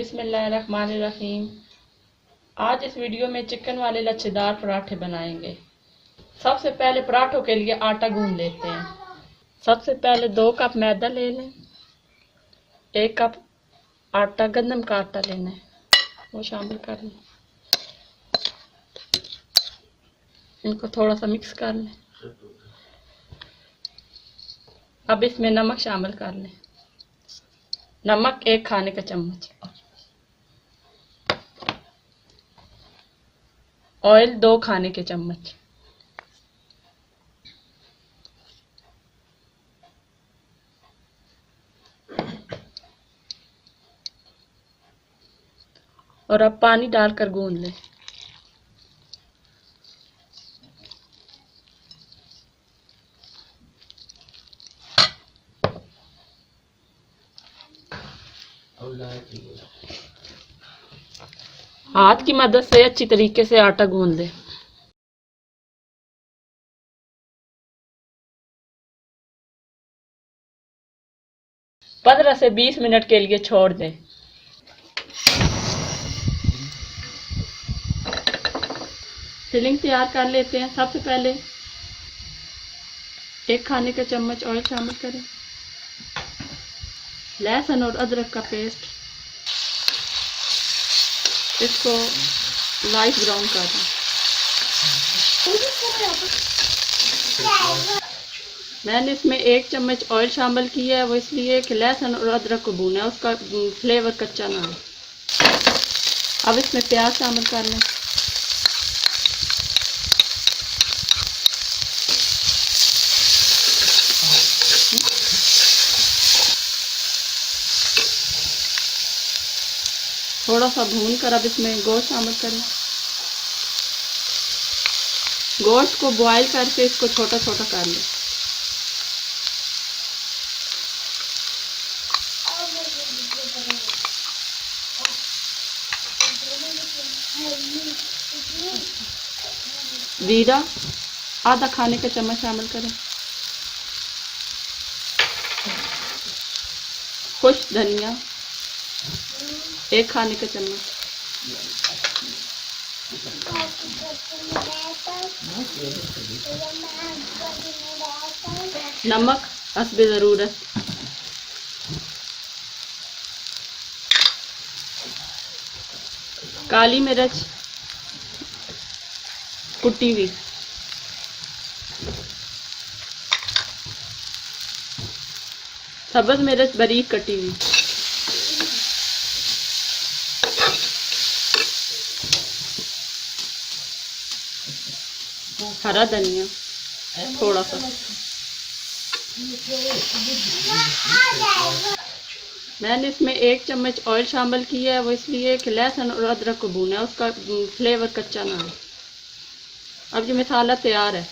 बिस्मिल्लाहिर्रहमानिर्रहीम। आज इस वीडियो में चिकन वाले लच्छेदार पराठे बनाएंगे। सबसे पहले पराठों के लिए आटा गूंद लेते हैं। सबसे पहले 2 कप मैदा ले लें। 1 कप आटा गंदम का आटा लेना है, वो शामिल कर लें। इनको थोड़ा सा मिक्स कर लें। अब इसमें नमक शामिल कर लें। नमक 1 खाने का चम्मच। ऑयल 2 खाने के चम्मच। और अब पानी डालकर गूंद लें। हाथ की मदद से अच्छी तरीके से आटा गूंद लें। पंद्रह से 20 मिनट के लिए छोड़ दें। फिलिंग तैयार कर लेते हैं। सबसे पहले 1 खाने का चम्मच ऑयल शामिल करें। लहसुन और अदरक का पेस्ट, इसको लाइट ब्राउन कर दें। मैंने इसमें 1 चम्मच ऑयल शामिल किया है, वो इसलिए कि लहसुन और अदरक को भूना है, उसका फ्लेवर कच्चा ना हो। अब इसमें प्याज शामिल कर लें। थोड़ा सा भून कर अब इसमें गोश्त शामिल करें। गोश्त को बॉईल करके इसको छोटा छोटा कर लें। जीरा आधा खाने का चम्मच शामिल करें। खुश्क धनिया 1 खाने का चम्मच। नमक हस्बे ज़रूरत। काली मिर्च कुटी हुई। सब्ज़ मिर्च बारीक कटी हुई। हरा धनिया थोड़ा सा। मैंने इसमें 1 चम्मच ऑयल शामिल किया है, वो इसलिए कि लहसुन और अदरक को भूना है, उसका फ्लेवर कच्चा ना हो। अब ये मसाला तैयार है।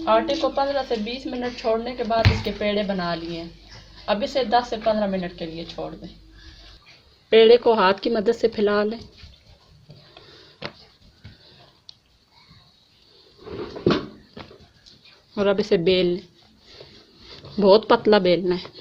आटे को 15 से 20 मिनट छोड़ने के बाद इसके पेड़े बना लिए हैं। अब इसे 10 से 15 मिनट के लिए छोड़ दें। पेड़े को हाथ की मदद से फैला लें। और अब इसे बेल लें। बहुत पतला बेलना है।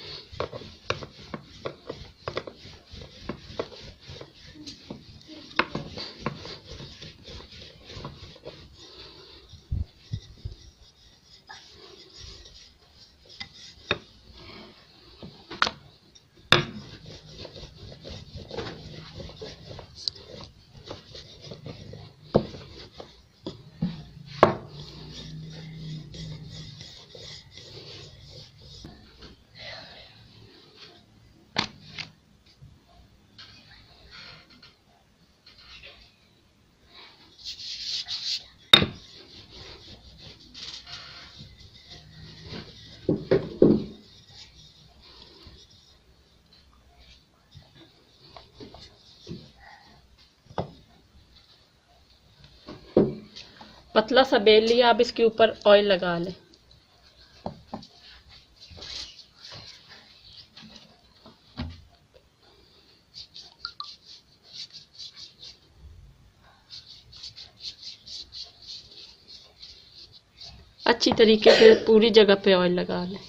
पतला सा बेल लिया। अब इसके ऊपर ऑयल लगा लें। अच्छी तरीके से पूरी जगह पे ऑयल लगा लें।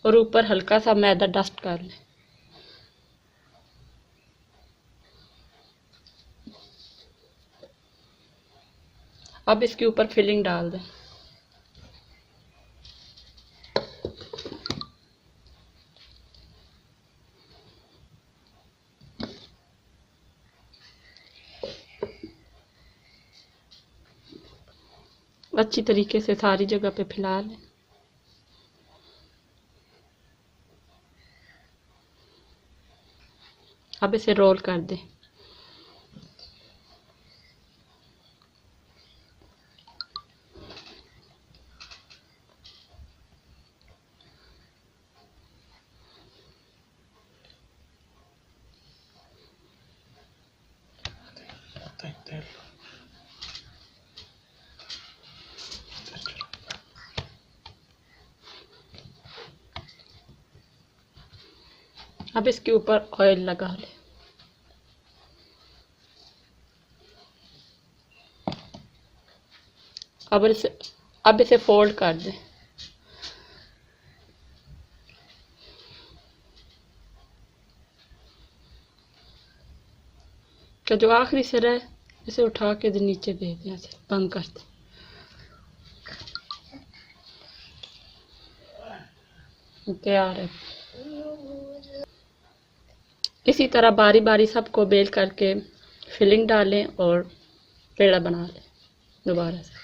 और ऊपर हल्का सा मैदा डस्ट कर लें। अब इसके ऊपर फिलिंग डाल दें। अच्छी तरीके से सारी जगह पे फैला लें। अब इसे रोल कर दें। अब इसके ऊपर ऑयल लगा लें। अब इसे फोल्ड कर दें। तो जो आखिरी सिरा है इसे उठा के नीचे दे दें, ऐसे बंद कर दें। तैयार है। इसी तरह बारी बारी सबको बेल करके फिलिंग डालें और पेड़ा बना लें दोबारा से।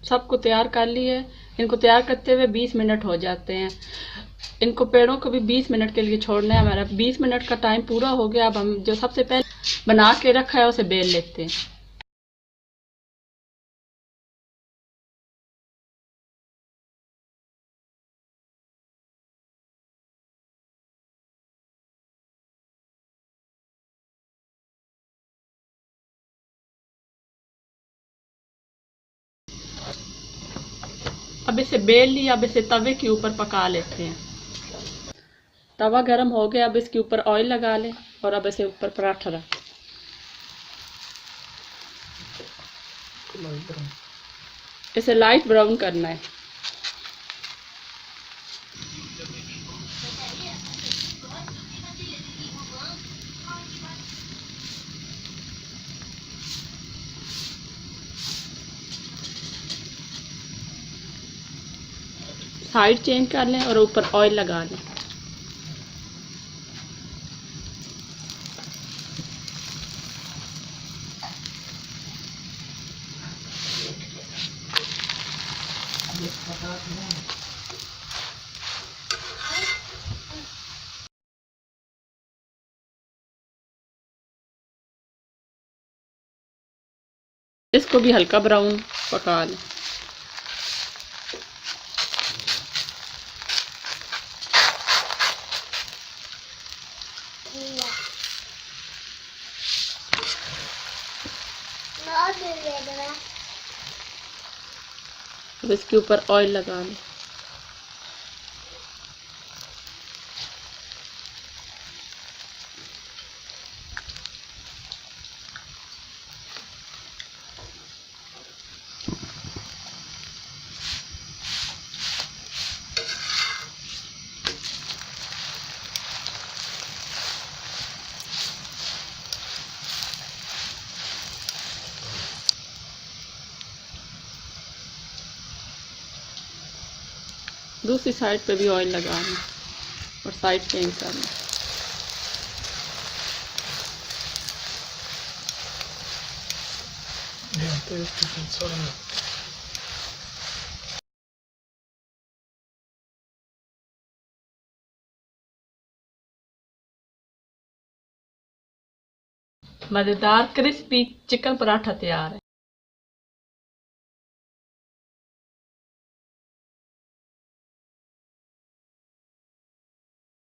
सबको तैयार कर लिए। इनको तैयार करते हुए 20 मिनट हो जाते हैं। इनको पेड़ों को भी 20 मिनट के लिए छोड़ना है। हमारा 20 मिनट का टाइम पूरा हो गया। अब हम जो सबसे पहले बना के रखा है उसे बेल लेते हैं। अब इसे बेल लिया। अब इसे तवे के ऊपर पका लेते हैं। तवा गर्म हो गया। अब इसके ऊपर ऑयल लगा लें और अब इसे ऊपर पराठा रख। इसे लाइट ब्राउन करना है। साइड चेंज कर लें और ऊपर ऑयल लगा लें। इसको भी हल्का ब्राउन पका लें। अब इसके ऊपर ऑयल लगा लें। दूसरी साइड पे भी ऑयल लगाना और साइड चेंज करना। मज़ेदार क्रिस्पी चिकन पराठा तैयार है।